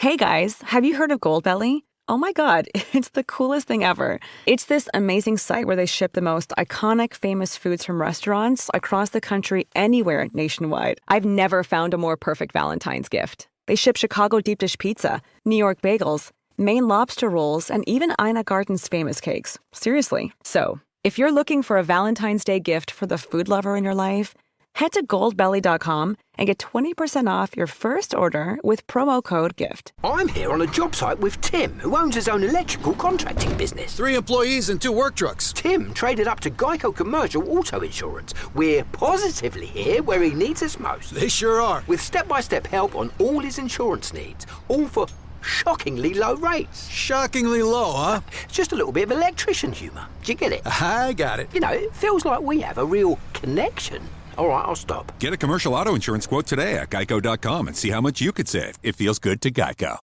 Hey guys, have you heard of Goldbelly? Oh my god, it's the coolest thing ever. It's this amazing site where they ship the most iconic, famous foods from restaurants across the country, anywhere nationwide. I've never found a more perfect Valentine's gift. They ship Chicago deep dish pizza, New York bagels, Maine lobster rolls, and even Ina Garten's famous cakes. Seriously. So, if you're looking for a Valentine's Day gift for the food lover in your life, head to goldbelly.com and get 20% off your first order with promo code GIFT. I'm here on a job site with Tim, who owns his own electrical contracting business. 3 employees and 2 work trucks. Tim traded up to Geico Commercial Auto Insurance. We're positively here where he needs us most. They sure are. With step-by-step help on all his insurance needs, all for shockingly low rates. Shockingly low, huh? It's just a little bit of electrician humour. Do you get it? I got it. You know, it feels like we have a real connection. All right, I'll stop. Get a commercial auto insurance quote today at geico.com and see how much you could save. It feels good to Geico.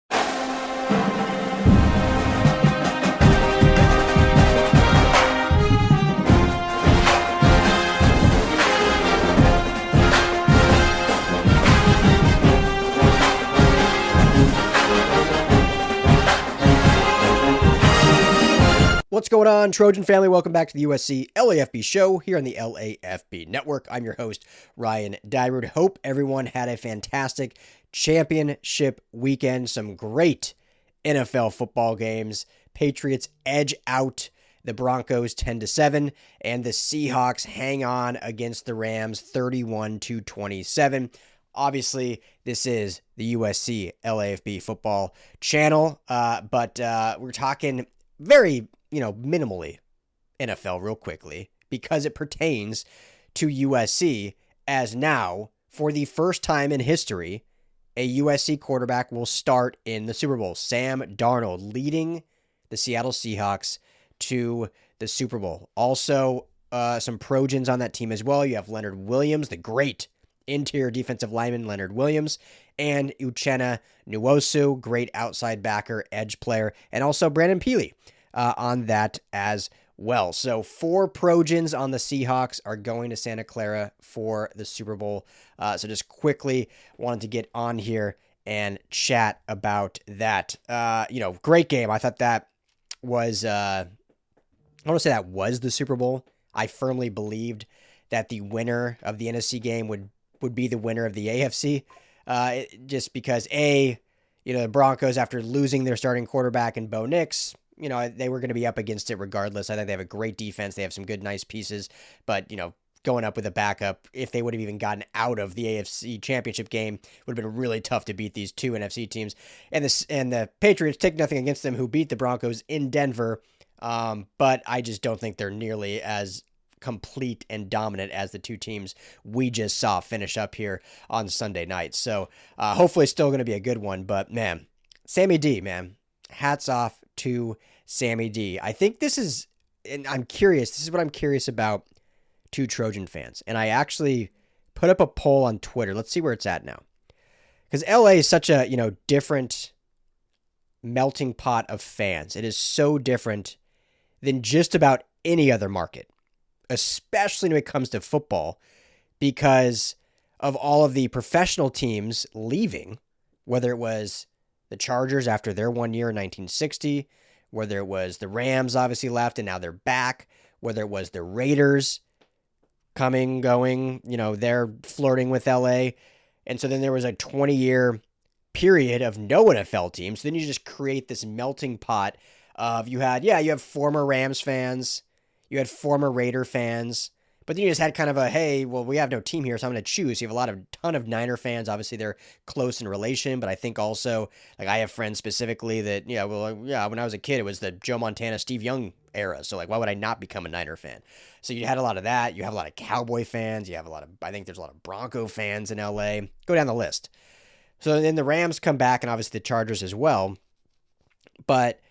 What's going on, Trojan family? Welcome back to the USC LAFB show here on the LAFB network. I'm your host, Ryan Dyrud. Hope everyone had a fantastic championship weekend. Some great NFL football games. Patriots edge out the Broncos 10-7, and the Seahawks hang on against the Rams 31-27. Obviously, this is the USC LAFB football channel, but we're talking very minimally NFL real quickly because it pertains to USC, as now, for the first time in history, a USC quarterback will start in the Super Bowl. Sam Darnold leading the Seattle Seahawks to the Super Bowl. Also, some Trojans on that team as well. You have Leonard Williams, the great interior defensive lineman Leonard Williams, and Uchenna Nwosu, great outside backer, edge player, and also Brandon Pili on that as well. So 4 Trojans on the Seahawks are going to Santa Clara for the Super Bowl. So just quickly wanted to get on here and chat about that. Great game. I thought that was, I want to say that was the Super Bowl. I firmly believed that the winner of the NFC game would be the winner of the AFC. Just because the Broncos, after losing their starting quarterback in Bo Nix, they were going to be up against it regardless. I think they have a great defense. They have some good, nice pieces. But, going up with a backup, if they would have even gotten out of the AFC Championship game, would have been really tough to beat these 2 NFC teams. And the Patriots, take nothing against them, who beat the Broncos in Denver. But I just don't think they're nearly as complete and dominant as the 2 teams we just saw finish up here on Sunday night. So hopefully still going to be a good one. But, man, Sammy D, man, hats off to Sammy D. I think this is what I'm curious about to Trojan fans. And I actually put up a poll on Twitter. Let's see where it's at now. Because LA is such a, different melting pot of fans. It is so different than just about any other market, especially when it comes to football, because of all of the professional teams leaving, whether it was the Chargers after their 1 year in 1960, whether it was the Rams obviously left and now they're back, whether it was the Raiders coming, going, they're flirting with LA. And so then there was a 20-year period of no NFL teams. So then you just create this melting pot of you have former Rams fans, you had former Raider fans, but then you just had kind of a, hey, well, we have no team here, so I'm going to choose. You have ton of Niner fans. Obviously, they're close in relation, but I think also, I have friends specifically that, when I was a kid, it was the Joe Montana, Steve Young era. So, why would I not become a Niner fan? So you had a lot of that. You have a lot of Cowboy fans. You have I think there's a lot of Bronco fans in LA. Go down the list. So then the Rams come back, and obviously the Chargers as well. But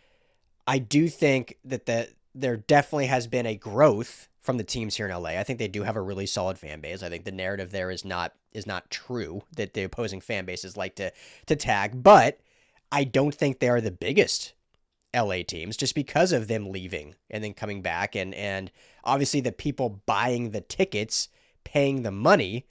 I do think that there definitely has been a growth from the teams here in LA. I think they do have a really solid fan base. I think the narrative there is not true that the opposing fan bases like to tag, but I don't think they are the biggest LA teams just because of them leaving and then coming back. And obviously the people buying the tickets, paying the money,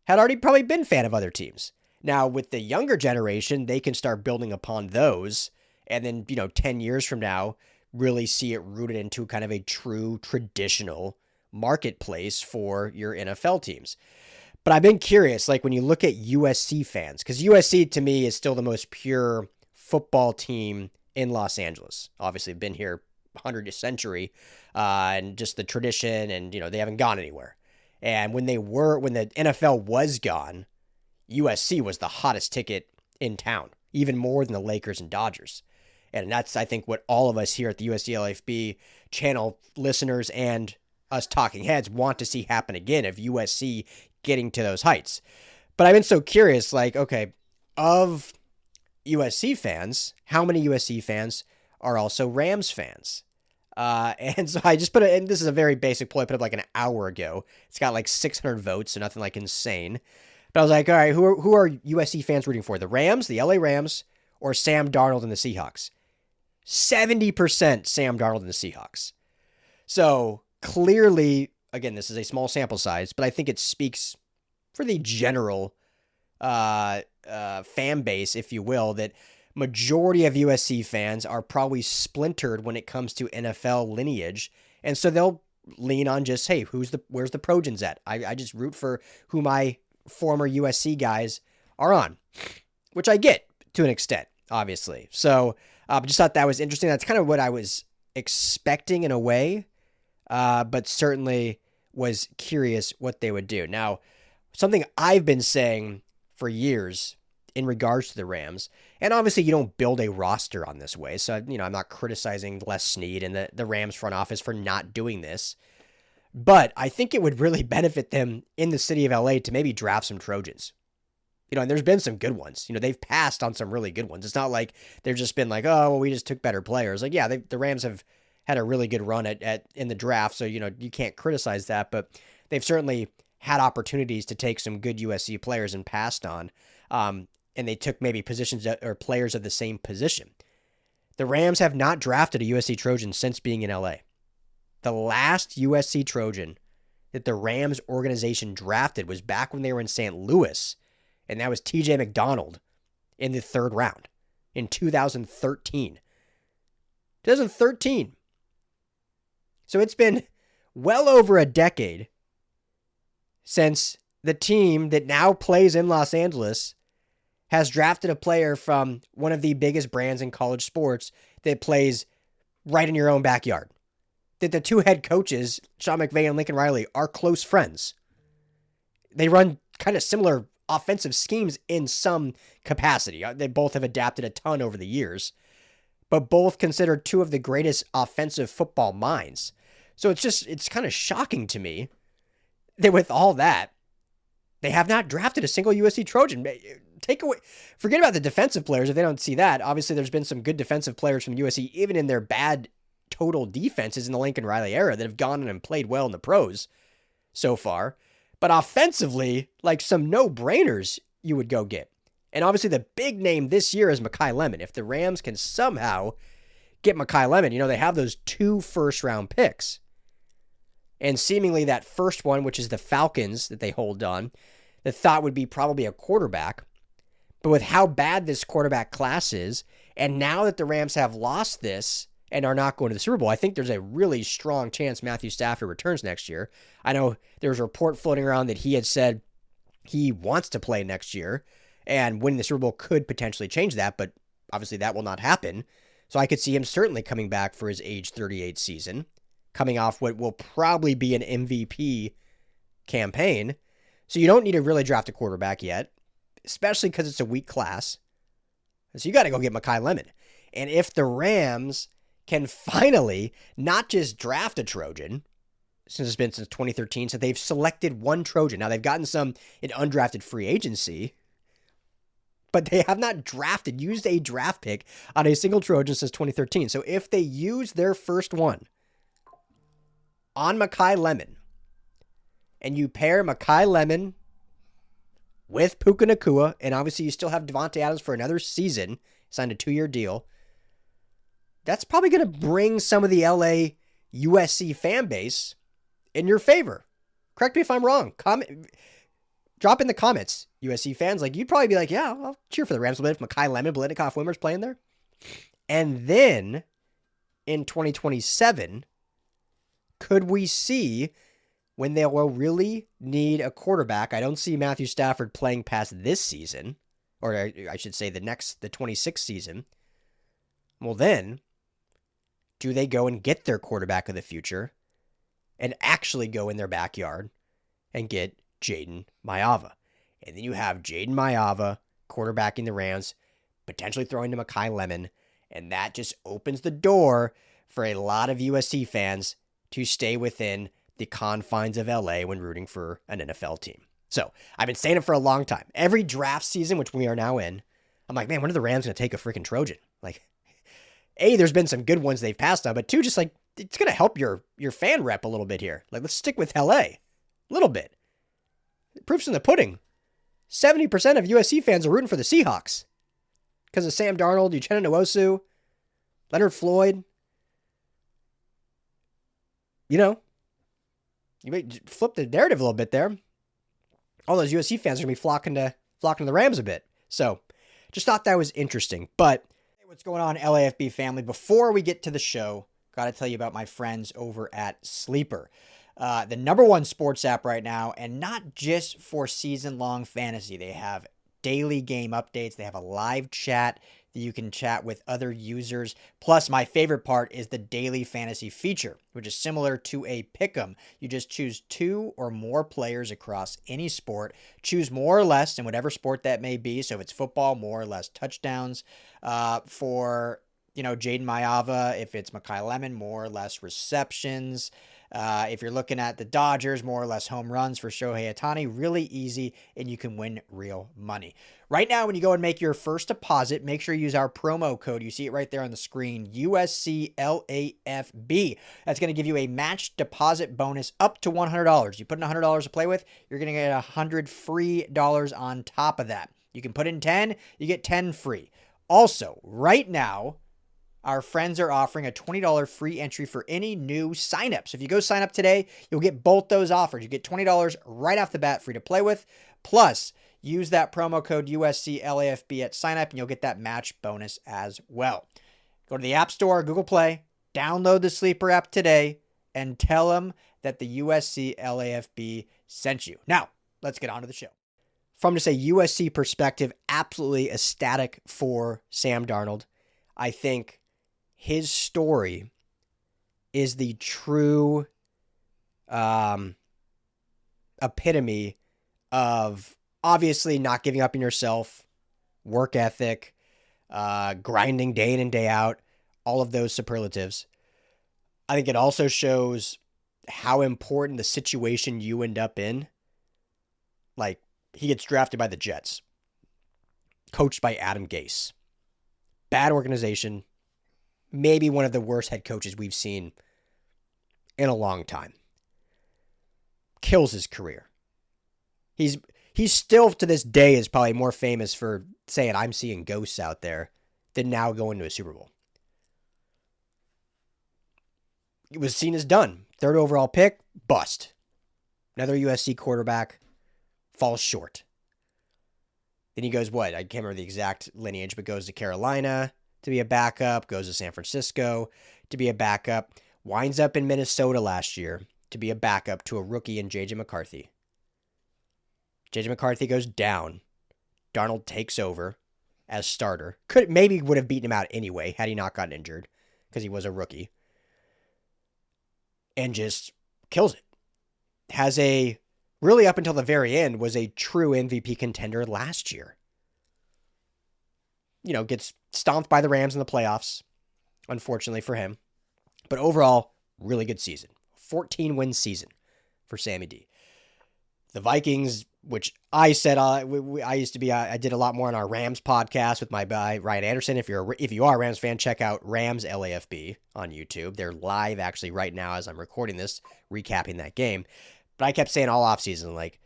had already probably been fan of other teams. Now, with the younger generation, they can start building upon those, and then, 10 years from now, really see it rooted into kind of a true traditional marketplace for your NFL teams. But I've been curious, like when you look at USC fans, because USC to me is still the most pure football team in Los Angeles. Obviously, been here 100th century, and just the tradition, and they haven't gone anywhere. And when the NFL was gone, USC was the hottest ticket in town, even more than the Lakers and Dodgers. And that's, I think, what all of us here at the USC LAFB channel listeners and us talking heads want to see happen again, of USC getting to those heights. But I've been so curious, like, okay, of USC fans, how many USC fans are also Rams fans? And so I just and this is a very basic poll I put up like an hour ago. It's got like 600 votes, so nothing like insane. But I was like, all right, who are USC fans rooting for? The Rams, the LA Rams, or Sam Darnold and the Seahawks? 70% Sam Darnold and the Seahawks. So clearly, again, this is a small sample size, but I think it speaks for the general fan base, if you will, that majority of USC fans are probably splintered when it comes to NFL lineage. And so they'll lean on just, hey, where's the Trojans at? I just root for who my former USC guys are on, which I get to an extent, obviously. So just thought that was interesting. That's kind of what I was expecting in a way, but certainly was curious what they would do. Now, something I've been saying for years in regards to the Rams, and obviously you don't build a roster on this way, so I'm not criticizing Les Snead and the Rams front office for not doing this, but I think it would really benefit them in the city of LA to maybe draft some Trojans. And there's been some good ones. They've passed on some really good ones. It's not like they've just been like, oh, well, we just took better players. Like, yeah, the Rams have had a really good run in the draft, so you can't criticize that, but they've certainly had opportunities to take some good USC players and passed on, and they took maybe positions or players of the same position. The Rams have not drafted a USC Trojan since being in LA. The last USC Trojan that the Rams organization drafted was back when they were in St. Louis, and that was TJ McDonald in the 3rd round in 2013. 2013. So it's been well over a decade since the team that now plays in Los Angeles has drafted a player from one of the biggest brands in college sports that plays right in your own backyard. That the two head coaches, Sean McVay and Lincoln Riley, are close friends. They run kind of similar offensive schemes in some capacity. They both have adapted a ton over the years, but both considered two of the greatest offensive football minds. So it's kind of shocking to me that with all that, they have not drafted a single USC Trojan. Forget about the defensive players if they don't see that. Obviously, there's been some good defensive players from USC, even in their bad total defenses in the Lincoln Riley era, that have gone in and played well in the pros so far. But offensively, like some no-brainers you would go get. And obviously the big name this year is Mekhi Lemon. If the Rams can somehow get Mekhi Lemon, they have those 2 first-round picks. And seemingly that first one, which is the Falcons that they hold on, the thought would be probably a quarterback. But with how bad this quarterback class is, and now that the Rams have lost this and are not going to the Super Bowl, I think there's a really strong chance Matthew Stafford returns next year. I know there was a report floating around that he had said he wants to play next year, and winning the Super Bowl could potentially change that, but obviously that will not happen. So I could see him certainly coming back for his age 38 season, coming off what will probably be an MVP campaign. So you don't need to really draft a quarterback yet, especially because it's a weak class. So you got to go get Mekhi Lemon. And if the Rams can finally not just draft a Trojan, since it's been since 2013, so they've selected one Trojan. Now they've gotten some in undrafted free agency, but they have not used a draft pick on a single Trojan since 2013. So if they use their first one on Mekhi Lemon, and you pair Mekhi Lemon with Puka Nacua, and obviously you still have Devontae Adams for another season, signed a 2-year deal, that's probably going to bring some of the LA USC fan base in your favor. Correct me if I'm wrong. Drop in the comments, USC fans. Like, you'd probably be like, yeah, I'll cheer for the Rams a little bit if Mekhi Lemon, Biletnikoff, Wimmer's playing there. And then in 2027, could we see when they will really need a quarterback? I don't see Matthew Stafford playing past this season, or I should say the 26th season. Well, then, do they go and get their quarterback of the future and actually go in their backyard and get Jaden Maiava? And then you have Jaden Maiava quarterbacking the Rams, potentially throwing to Mekhi Lemon, and that just opens the door for a lot of USC fans to stay within the confines of LA when rooting for an NFL team. So I've been saying it for a long time. Every draft season, which we are now in, I'm like, man, when are the Rams going to take a freaking Trojan? Like, A, there's been some good ones they've passed on, but two, just like, it's going to help your fan rep a little bit here. Like, let's stick with LA a little bit. Proof's in the pudding. 70% of USC fans are rooting for the Seahawks because of Sam Darnold, Uchenna Nwosu, Leonard Floyd. You know, you may flip the narrative a little bit there. All those USC fans are going to be flocking to the Rams a bit. So just thought that was interesting. But hey, what's going on, LAFB family? Before we get to the show, got to tell you about my friends over at Sleeper. The number one sports app right now, and not just for season-long fantasy. They have daily game updates. They have a live chat that you can chat with other users. Plus, my favorite part is the daily fantasy feature, which is similar to a pick'em. You just choose 2 or more players across any sport. Choose more or less in whatever sport that may be. So if it's football, more or less touchdowns. For Jaden Maiava, if it's Mekhi Lemon, more or less receptions. If you're looking at the Dodgers, more or less home runs for Shohei Ohtani. Really easy, and you can win real money. Right now, when you go and make your first deposit, make sure you use our promo code. You see it right there on the screen, USCLAFB. That's going to give you a matched deposit bonus up to $100. You put in $100 to play with, you're going to get $100 free on top of that. You can put in 10, you get 10 free. Also, right now, our friends are offering a $20 free entry for any new signups. If you go sign up today, you'll get both those offers. You get $20 right off the bat free to play with. Plus, use that promo code USCLAFB at sign up and you'll get that match bonus as well. Go to the App Store, Google Play, download the Sleeper app today, and tell them that the USC LAFB sent you. Now, let's get on to the show. From just a USC perspective, absolutely ecstatic for Sam Darnold. I think his story is the true epitome of obviously not giving up on yourself, work ethic, grinding day in and day out, all of those superlatives. I think it also shows how important the situation you end up in. Like, he gets drafted by the Jets, coached by Adam Gase. Bad organization, maybe one of the worst head coaches we've seen in a long time. Kills his career. He's still, to this day, is probably more famous for saying, I'm seeing ghosts out there, than now going to a Super Bowl. It was seen as done. 3rd overall pick, bust. Another USC quarterback, falls short. Then he goes, I can't remember the exact lineage, but goes to Carolina to be a backup, goes to San Francisco to be a backup, winds up in Minnesota last year to be a backup to a rookie in J.J. McCarthy. J.J. McCarthy goes down. Darnold takes over as starter. Maybe would have beaten him out anyway had he not gotten injured because he was a rookie. And just kills it. Has really up until the very end, was a true MVP contender last year. Gets stomped by the Rams in the playoffs, unfortunately for him. But overall, really good season. 14-win season for Sammy D. The Vikings, which I said I did a lot more on our Rams podcast with my guy Ryan Anderson. If you are a Rams fan, check out Rams LAFB on YouTube. They're live actually right now as I'm recording this, recapping that game. But I kept saying all offseason, like,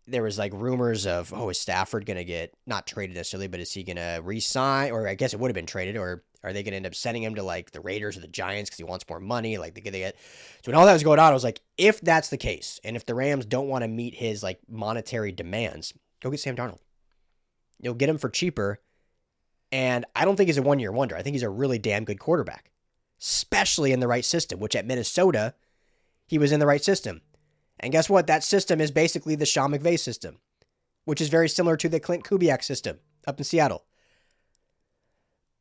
there was like rumors of, is Stafford going to get not traded necessarily, but is he going to re-sign? Or I guess it would have been traded, or are they going to end up sending him to like the Raiders or the Giants because he wants more money? Like they get. So when all that was going on, I was like, if that's the case, and if the Rams don't want to meet his like monetary demands, go get Sam Darnold. You'll get him for cheaper. And I don't think he's a one-year wonder. I think he's a really damn good quarterback, especially in the right system, which at Minnesota, he was in the right system. And guess what? That system is basically the Sean McVay system, which is very similar to the Clint Kubiak system up in Seattle.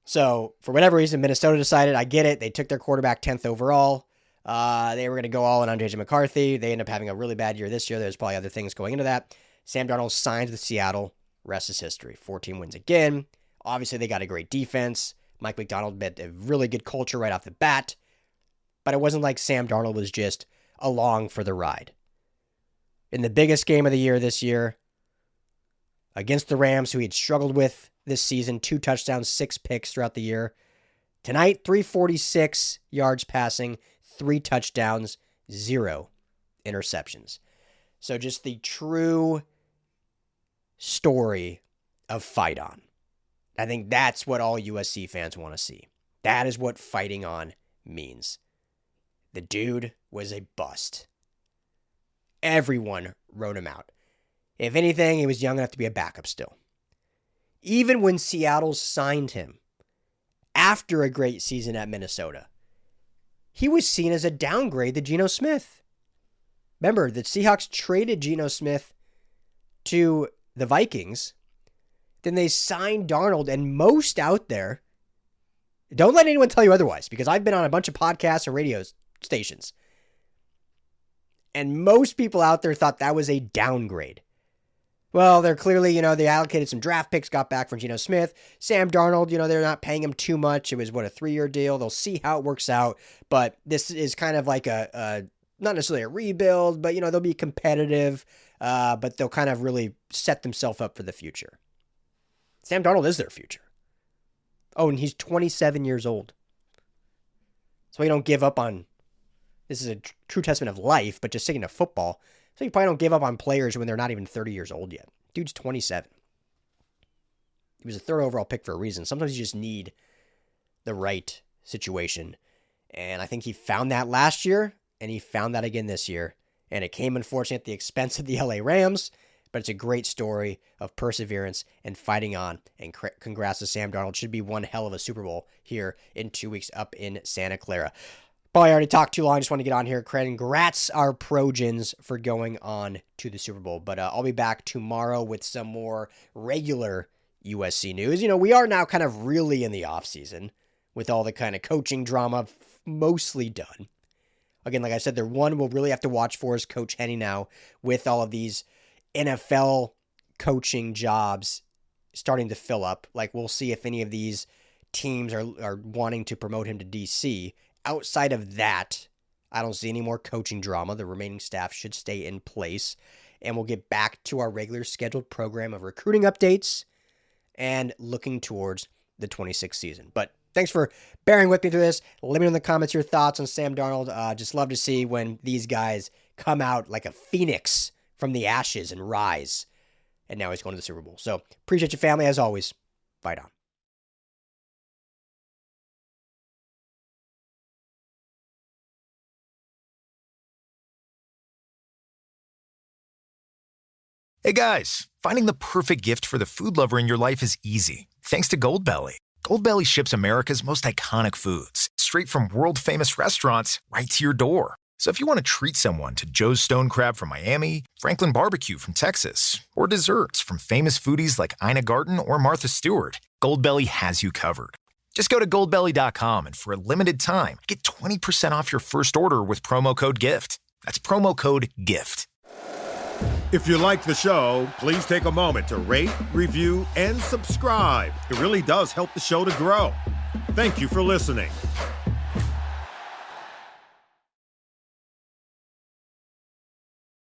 So for whatever reason, Minnesota decided, I get it. They took their quarterback 10th overall. They were going to go all in on JJ McCarthy. They ended up having a really bad year this year. There's probably other things going into that. Sam Darnold signs with Seattle. Rest is history. 14 wins again. Obviously, they got a great defense. Mike McDonald built a really good culture right off the bat. But it wasn't like Sam Darnold was just along for the ride. In the biggest game of the year this year, against the Rams, who he had struggled with this season, 2 touchdowns, 6 picks throughout the year. Tonight, 346 yards passing, 3 touchdowns, 0 interceptions. So just the true story of fight on. I think that's what all USC fans want to see. That is what fighting on means. The dude was a bust. Everyone wrote him out. If anything, he was young enough to be a backup still. Even when Seattle signed him after a great season at Minnesota, he was seen as a downgrade to Geno Smith. Remember, the Seahawks traded Geno Smith to the Vikings. Then they signed Darnold, and most out there, don't let anyone tell you otherwise, because I've been on a bunch of podcasts and radio stations. And most people out there thought that was a downgrade. Well, they're clearly, they allocated some draft picks, got back from Geno Smith. Sam Darnold, they're not paying him too much. It was, a 3-year deal. They'll see how it works out. But this is kind of like a not necessarily a rebuild, but, they'll be competitive. But they'll kind of really set themselves up for the future. Sam Darnold is their future. Oh, and he's 27 years old. So you don't give up on, this is a true testament of life, but just sticking to football. So you probably don't give up on players when they're not even 30 years old yet. Dude's 27. He was a 3rd overall pick for a reason. Sometimes you just need the right situation. And I think he found that last year, and he found that again this year. And it came, unfortunately, at the expense of the LA Rams. But it's a great story of perseverance and fighting on. And congrats to Sam Darnold. Should be one hell of a Super Bowl here in 2 weeks up in Santa Clara. Probably already talked too long. Just want to get on here. Congrats our Trojans for going on to the Super Bowl. But I'll be back tomorrow with some more regular USC news. We are now kind of really in the offseason with all the kind of coaching drama mostly done. Again, like I said, the one we'll really have to watch for is Coach Henne now with all of these NFL coaching jobs starting to fill up. Like, we'll see if any of these teams are wanting to promote him to DC. Outside of that, I don't see any more coaching drama. The remaining staff should stay in place. And we'll get back to our regular scheduled program of recruiting updates and looking towards the 26th season. But thanks for bearing with me through this. Let me know in the comments your thoughts on Sam Darnold. Just love to see when these guys come out like a phoenix from the ashes and rise. And now he's going to the Super Bowl. So appreciate your family as always. Fight on. Hey guys, finding the perfect gift for the food lover in your life is easy. Thanks to Goldbelly. Goldbelly ships America's most iconic foods straight from world-famous restaurants right to your door. So if you want to treat someone to Joe's Stone Crab from Miami, Franklin Barbecue from Texas, or desserts from famous foodies like Ina Garten or Martha Stewart, Goldbelly has you covered. Just go to goldbelly.com and for a limited time, get 20% off your first order with promo code GIFT. That's promo code GIFT. If you like the show, please take a moment to rate, review, and subscribe. It really does help the show to grow. Thank you for listening.